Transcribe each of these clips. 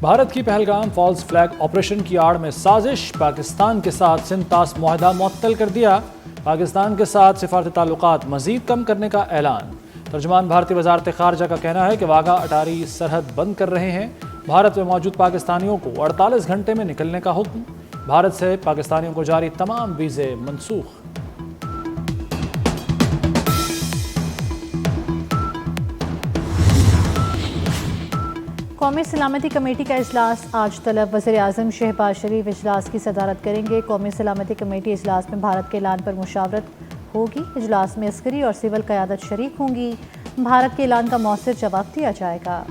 بھارت کی Pahalgam falls flag operation کی آڑ میں سازش، پاکستان کے ساتھ سندھ طاس معاہدہ معطل کر دیا۔ پاکستان کے ساتھ سفارتی تعلقات مزید کم کرنے کا اعلان۔ ترجمان بھارتی وزارت خارجہ کا کہنا ہے کہ واگا اٹاری سرحد بند کر رہے ہیں۔ بھارت میں موجود پاکستانیوں کو 48 گھنٹے میں نکلنے کا حکم۔ بھارت سے پاکستانیوں کو جاری تمام ویزے منسوخ۔ قومی سلامتی کمیٹی کا اجلاس آج طلب۔ وزیر اعظم شہباز شریف اجلاس کی صدارت کریں گے۔ قومی سلامتی کمیٹی اجلاس میں بھارت کے اعلان پر مشاورت ہوگی۔ اجلاس میں عسکری اور سول قیادت شریک ہوں گی۔ بھارت کے اعلان کا مؤثر جواب دیا جائے گا۔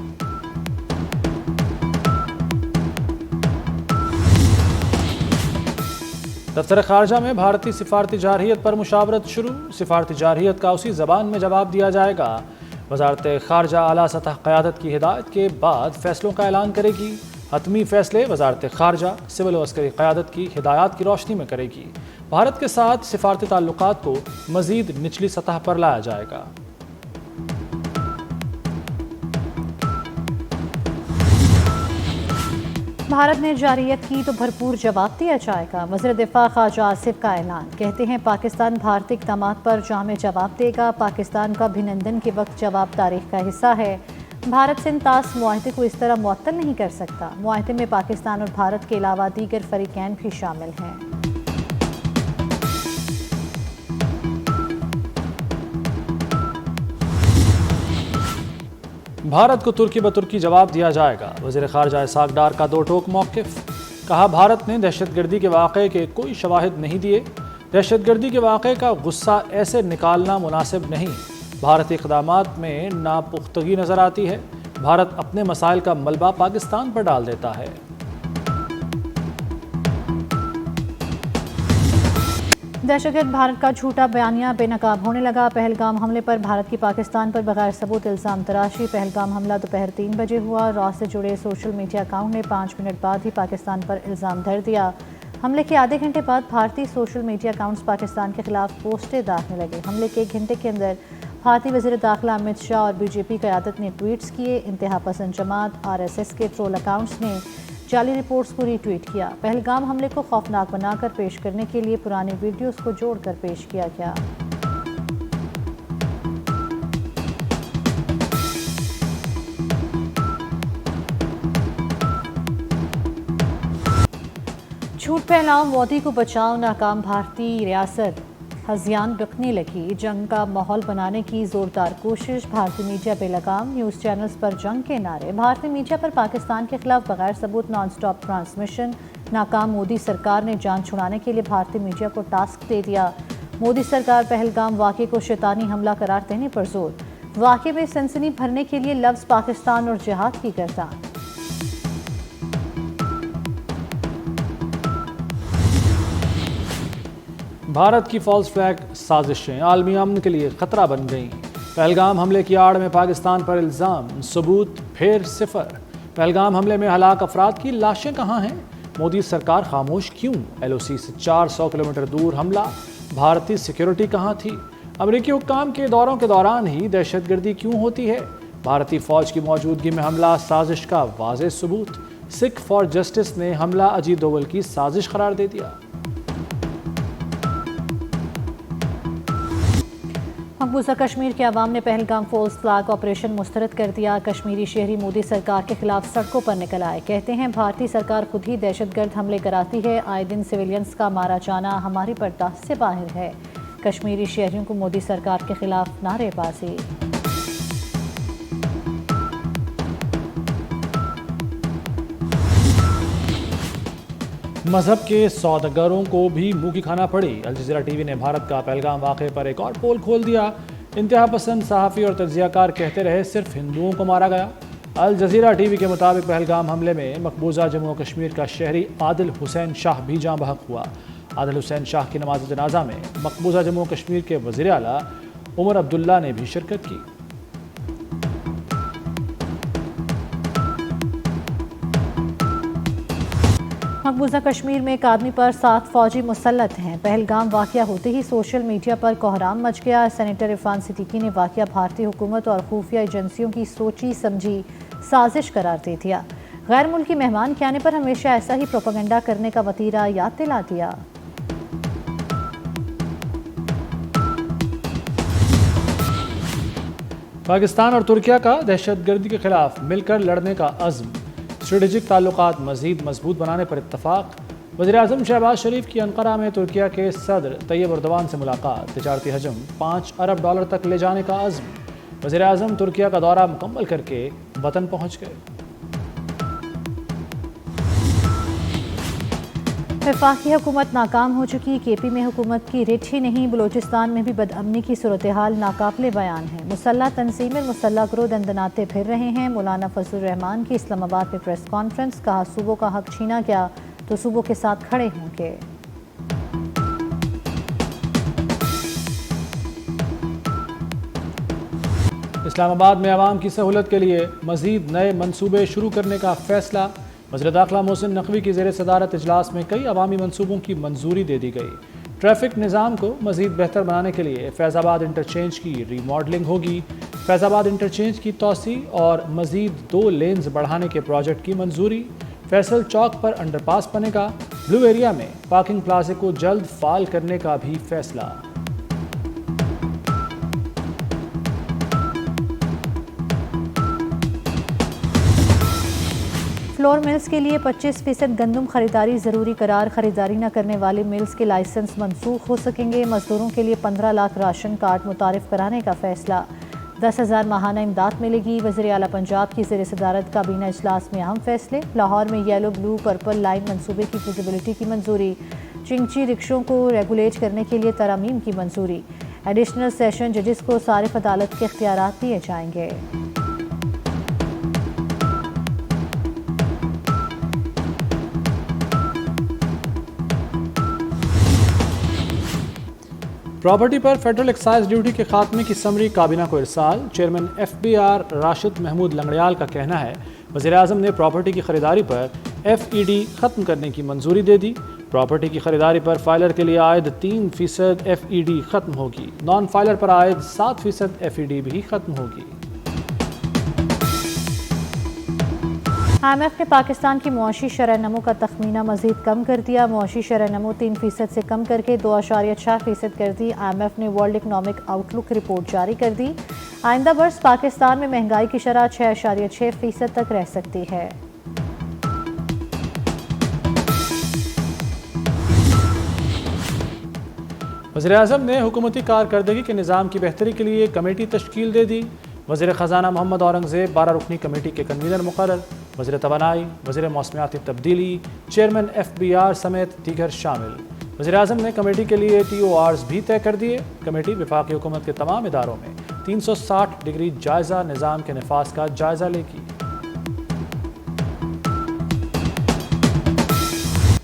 دفتر خارجہ میں بھارتی سفارتی جارحیت پر مشاورت شروع۔ سفارتی جارحیت کا اسی زبان میں جواب دیا جائے گا۔ وزارت خارجہ اعلیٰ سطح قیادت کی ہدایت کے بعد فیصلوں کا اعلان کرے گی۔ حتمی فیصلے وزارت خارجہ سول و عسکری قیادت کی ہدایات کی روشنی میں کرے گی۔ بھارت کے ساتھ سفارتی تعلقات کو مزید نچلی سطح پر لایا جائے گا۔ بھارت نے جارحیت کی تو بھرپور جواب دیا جائے گا۔ وزیر دفاع خارجہ آصف کا اعلان۔ کہتے ہیں پاکستان بھارتی اقدامات پر جامع جواب دے گا۔ پاکستان کا ابھینندن کے وقت جواب تاریخ کا حصہ ہے۔ بھارت سندھ طاس معاہدے کو اس طرح معطل نہیں کر سکتا۔ معاہدے میں پاکستان اور بھارت کے علاوہ دیگر فریقین بھی شامل ہیں۔ بھارت کو ترکی بترکی جواب دیا جائے گا۔ وزیر خارجہ اسحاق ڈار کا دو ٹوک موقف۔ کہا بھارت نے دہشت گردی کے واقعے کے کوئی شواہد نہیں دیے۔ دہشت گردی کے واقعے کا غصہ ایسے نکالنا مناسب نہیں۔ بھارتی اقدامات میں ناپختگی نظر آتی ہے۔ بھارت اپنے مسائل کا ملبہ پاکستان پر ڈال دیتا ہے۔ دہشت گرد بھارت کا جھوٹا بیانیہ بے نقاب ہونے لگا۔ پہلگام حملے پر بھارت کی پاکستان پر بغیر ثبوت الزام تراشی۔ پہلگام حملہ دوپہر 3 بجے ہوا۔ را سے جڑے سوشل میڈیا اکاؤنٹ نے 5 منٹ بعد ہی پاکستان پر الزام دھر دیا۔ حملے کے آدھے گھنٹے بعد بھارتی سوشل میڈیا اکاؤنٹس پاکستان کے خلاف پوسٹیں ڈالنے لگے۔ حملے کے 1 گھنٹے کے اندر بھارتی وزیر داخلہ امت شاہ اور بی جے پی قیادت نے ٹویٹس کیے۔ انتہا پسند جماعت RSS کے ٹرول اکاؤنٹس نے جعلی رپورٹس کو ری ٹویٹ کیا۔ پہلگام حملے کو خوفناک بنا کر پیش کرنے کے لیے پرانی ویڈیوز کو جوڑ کر پیش کیا گیا۔ جھوٹ پھیلاؤ مودی کو بچاؤ ناکام بھارتی ریاست ہذیان رکھنے لگی۔ جنگ کا ماحول بنانے کی زوردار کوشش۔ بھارتی میڈیا بے لگام، نیوز چینلز پر جنگ کے نعرے۔ بھارتی میڈیا پر پاکستان کے خلاف بغیر ثبوت نان سٹاپ ٹرانسمیشن۔ ناکام مودی سرکار نے جان چھڑانے کے لیے بھارتی میڈیا کو ٹاسک دے دیا۔ مودی سرکار پہلگام واقعے کو شیطانی حملہ قرار دینے پر زور۔ واقعے میں سنسنی بھرنے کے لیے لفظ پاکستان اور جہاد کی گردان۔ بھارت کی فالز فلیگ سازشیں عالمی امن کے لیے خطرہ بن گئیں۔ پہلگام حملے کی آڑ میں پاکستان پر الزام، ثبوت پھر صفر۔ پہلگام حملے میں ہلاک افراد کی لاشیں کہاں ہیں؟ مودی سرکار خاموش کیوں؟ LOC سے 400 کلومیٹر دور حملہ، بھارتی سیکیورٹی کہاں تھی؟ امریکی حکام کے دوروں کے دوران ہی دہشت گردی کیوں ہوتی ہے؟ بھارتی فوج کی موجودگی میں حملہ سازش کا واضح ثبوت۔ سکھ فار جسٹس نے حملہ اجیت دوول کی سازش قرار دے دیا۔ مقبوضہ کشمیر کے عوام نے پہلگام فالز فلیگ آپریشن مسترد کر دیا۔ کشمیری شہری مودی سرکار کے خلاف سڑکوں پر نکل آئے۔ کہتے ہیں بھارتی سرکار خود ہی دہشت گرد حملے کراتی ہے۔ آئے دن سویلینز کا مارا جانا ہماری برداشت سے باہر ہے۔ کشمیری شہریوں کو مودی سرکار کے خلاف نعرے بازی۔ مذہب کے سوداگروں کو بھی منہ کی کھانا پڑی۔ الجزیرہ ٹی وی نے بھارت کا پہلگام واقعے پر ایک اور پول کھول دیا۔ انتہا پسند صحافی اور تجزیہ کار کہتے رہے صرف ہندوؤں کو مارا گیا۔ الجزیرہ ٹی وی کے مطابق پہلگام حملے میں مقبوضہ جموں و کشمیر کا شہری عادل حسین شاہ بھی جاں بحق ہوا۔ عادل حسین شاہ کی نماز جنازہ میں مقبوضہ جموں و کشمیر کے وزیر اعلیٰ عمر عبداللہ نے بھی شرکت کی۔ مقبوضہ کشمیر میں ایک آدمی پر 7 فوجی مسلط ہیں۔ پہلگام واقعہ ہوتے ہی سوشل میڈیا پر کوہرام مچ گیا۔ سینیٹر عرفان صدیقی نے واقعہ بھارتی حکومت اور خفیہ ایجنسیوں کی سوچی سمجھی سازش قرار دے دیا۔ غیر ملکی مہمان کے آنے پر ہمیشہ ایسا ہی پروپیگنڈا کرنے کا وتیرہ یاد دلا دیا۔ پاکستان اور ترکیہ کا دہشت گردی کے خلاف مل کر لڑنے کا عزم، اسٹریٹجک تعلقات مزید مضبوط بنانے پر اتفاق۔ وزیر اعظم شہباز شریف کی انقرہ میں ترکیہ کے صدر طیب اردوان سے ملاقات، تجارتی حجم $5 ارب تک لے جانے کا عزم۔ وزیر اعظم ترکیہ کا دورہ مکمل کر کے وطن پہنچ گئے۔ وفاقی حکومت ناکام ہو چکی، کے پی میں حکومت کی رٹ ہی نہیں، بلوچستان میں بھی بدامنی کی صورتحال ناقابل بیان ہے۔ مسلح تنظیمیں مسلح گروہ دندناتے پھر رہے ہیں۔ مولانا فضل الرحمان کی اسلام آباد میں پریس کانفرنس، کہا صوبوں کا حق چھینا گیا تو صوبوں کے ساتھ کھڑے ہوں گے۔ اسلام آباد میں عوام کی سہولت کے لیے مزید نئے منصوبے شروع کرنے کا فیصلہ، وزیر داخلہ محسن نقوی کی زیر صدارت اجلاس میں کئی عوامی منصوبوں کی منظوری دے دی گئی۔ ٹریفک نظام کو مزید بہتر بنانے کے لیے فیض آباد انٹرچینج کی ری ماڈلنگ ہوگی۔ فیض آباد انٹرچینج کی توسیع اور مزید 2 لینز بڑھانے کے پروجیکٹ کی منظوری۔ فیصل چوک پر انڈر پاس بنے گا۔ بلو ایریا میں پارکنگ پلازے کو جلد فعال کرنے کا بھی فیصلہ۔ فلور ملز کے لیے 25% گندم خریداری ضروری قرار، خریداری نہ کرنے والے ملز کے لائسنس منسوخ ہو سکیں گے۔ مزدوروں کے لیے 15 لاکھ راشن کارڈ متعارف کرانے کا فیصلہ، 10,000 ماہانہ امداد ملے گی۔ وزیر اعلیٰ پنجاب کی زیر صدارت کابینہ اجلاس میں اہم فیصلے، لاہور میں یلو بلو پرپل لائن منصوبے کی فیزیبلٹی کی منظوری، چنگچی رکشوں کو ریگولیٹ کرنے کے لیے ترامیم کی منظوری، ایڈیشنل سیشن ججز کو صارف عدالت کے اختیارات دیے جائیں گے۔ پراپرٹی پر فیڈرل ایکسائز ڈیوٹی کے خاتمے کی سمری کابینہ کو ارسال، chairman F B R Rashid Mahmood Langrial کا کہنا ہے وزیر اعظم نے پراپرٹی کی خریداری پر ایف ای ڈی ختم کرنے کی منظوری دے دی۔ پراپرٹی کی خریداری پر فائلر کے لیے عائد 3% ایف ای ڈی ختم ہوگی، نان فائلر پر عائد 7% ایف ای ڈی بھی ختم ہوگی۔ آئی ایم ایف نے پاکستان کی معاشی شرح نمو کا تخمینہ مزید کم کر دیا، معاشی شرح نمو 3% سے کم کر کے 2.6% کر دی۔ آئی ایم ایف نے ورلڈ اکنامک آؤٹ لک رپورٹ جاری کر دی، آئندہ برس پاکستان میں مہنگائی کی شرح 6.6% تک رہ سکتی ہے۔ وزیر اعظم نے حکومتی کارکردگی کے نظام کی بہتری کے لیے کمیٹی تشکیل دے دی، وزیر خزانہ محمد اورنگزیب 12 رکنی کمیٹی کے کنوینر مقرر، وزیر توانائی، وزیر موسمیاتی تبدیلی، چیئرمین ایف بی آر سمیت دیگر شامل۔ وزیر اعظم نے کمیٹی کے لیے ٹی او آرز بھی طے کر دیے۔ کمیٹی وفاقی حکومت کے تمام اداروں میں 360 ڈگری جائزہ نظام کے نفاذ کا جائزہ لے گی۔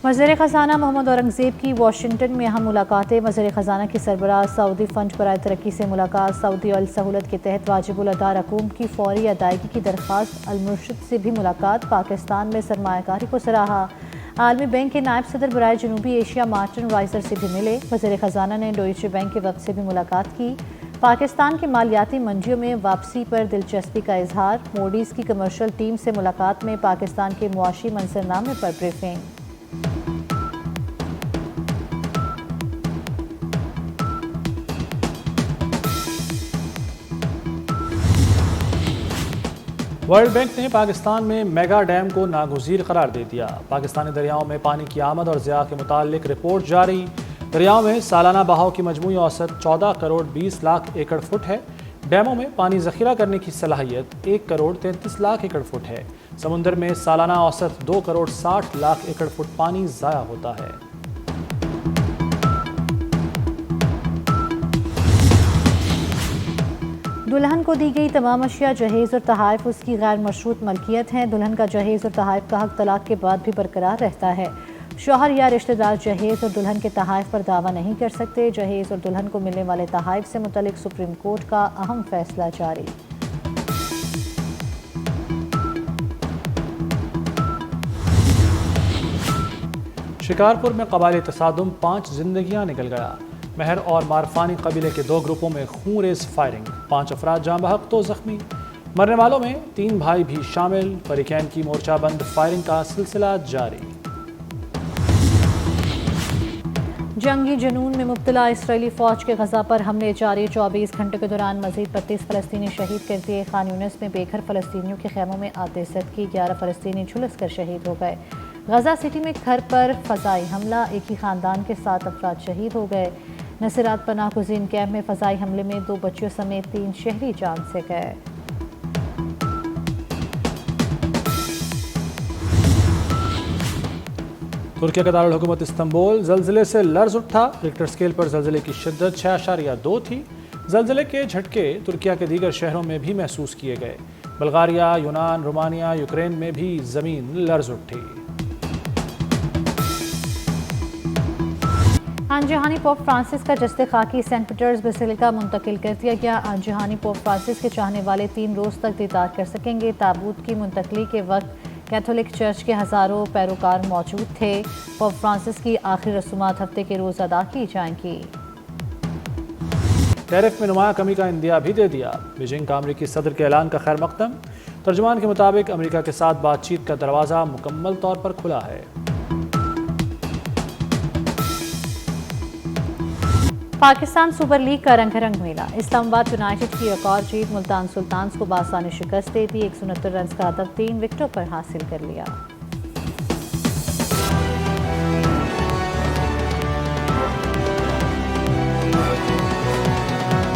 وزیر خزانہ محمد اورنگزیب کی واشنگٹن میں اہم ملاقاتیں، وزیر خزانہ کی سربراہ سعودی فنڈ برائے ترقی سے ملاقات، سعودی آئل سہولت کے تحت واجب الادا رقوم کی فوری ادائیگی کی درخواست، المرشد سے بھی ملاقات، پاکستان میں سرمایہ کاری کو سراہا، عالمی بینک کے نائب صدر برائے جنوبی ایشیا مارٹن وائزر سے بھی ملے، وزیر خزانہ نے ڈوئچے بینک کے وفد سے بھی ملاقات کی، پاکستان کی مالیاتی منڈیوں میں واپسی پر دلچسپی کا اظہار، موڈیز کی کمرشل ٹیم سے ملاقات میں پاکستان کے معاشی منظرنامے پر بریفنگ۔ ورلڈ بینک نے پاکستان میں میگا ڈیم کو ناگزیر قرار دے دیا، پاکستانی دریاؤں میں پانی کی آمد اور ضیاع کے متعلق رپورٹ جاری، دریاؤں میں سالانہ بہاؤ کی مجموعی اوسط 14 کروڑ 20 لاکھ ایکڑ فٹ ہے، ڈیموں میں پانی ذخیرہ کرنے کی صلاحیت 1 کروڑ 33 لاکھ ایکڑ فٹ ہے، سمندر میں سالانہ اوسط 2 کروڑ 60 لاکھ ایکڑ فٹ پانی ضائع ہوتا ہے۔ دلہن کو دی گئی تمام اشیاء جہیز اور تحائف اس کی غیر مشروط ملکیت ہیں، دلہن کا جہیز اور تحائف کا حق طلاق کے بعد بھی برقرار رہتا ہے، شوہر یا رشتہ دار جہیز اور دلہن کے تحائف پر دعویٰ نہیں کر سکتے، جہیز اور دلہن کو ملنے والے تحائف سے متعلق سپریم کورٹ کا اہم فیصلہ جاری۔ شکارپور میں قبائلی تصادم 5 زندگیاں نکل گیا، مہر اور مارفانی قبیلے کے 2 گروپوں میں خون ریز فائرنگ، 5 افراد جاں بحق 2 زخمی۔ مرنے والوں میں 3 بھائی بھی شامل، فریقین کی مورچہ بند فائرنگ کا سلسلہ جاری۔ جنگی جنون میں مبتلا اسرائیلی فوج کے غزہ پر حملے جاری، 24 گھنٹے کے دوران مزید 32 فلسطینی شہید کر دیے۔ خان یونس میں بے گھر فلسطینیوں کے خیموں میں آتے صدقے، 11 فلسطینی جھلس کر شہید ہو گئے۔ غزہ سٹی میں گھر پر فضائی حملہ، ایک ہی خاندان کے 7 افراد شہید ہو گئے۔ نصیرات پناہ گزین کیمپ میں فضائی حملے میں 2 بچیوں سمیت 3 شہری جان سے گئے۔ ترکیہ کا دارالحکومت استنبول زلزلے سے لرز اٹھا، ریکٹر اسکیل پر زلزلے کی شدت 6.2 تھی۔ زلزلے کے جھٹکے ترکیہ کے دیگر شہروں میں بھی محسوس کیے گئے۔ بلغاریہ، یونان، رومانیہ، یوکرین میں بھی زمین لرز اٹھی۔ آن جہانی پوپ فرانسس کا جسد خاکی سینٹ پیٹرز بیسیلیکا منتقل کر دیا گیا۔ آن جہانی پوپ فرانسس کے چاہنے والے 3 روز تک دیدار کر سکیں گے۔ تابوت کی منتقلی کے وقت کیتھولک چرچ کے ہزاروں پیروکار موجود تھے۔ پوپ فرانسس کی آخری رسومات ہفتے کے روز ادا کی جائیں گی۔ ٹیرف میں نمایاں کمی کا عندیہ بھی دے دیا، بیجنگ کا امریکی صدر کے اعلان کا خیر مقدم۔ ترجمان کے مطابق امریکہ کے ساتھ بات چیت کا دروازہ مکمل طور پر کھلا ہے۔ پاکستان سپر لیگ کا رنگ رنگ میلہ، اسلام آباد یونائیٹڈ کی ایک اور جیت، ملتان سلطانز کو بآسانی شکست دے دی، 169 رنز کا ہدف 3 وکٹوں پر حاصل کر لیا۔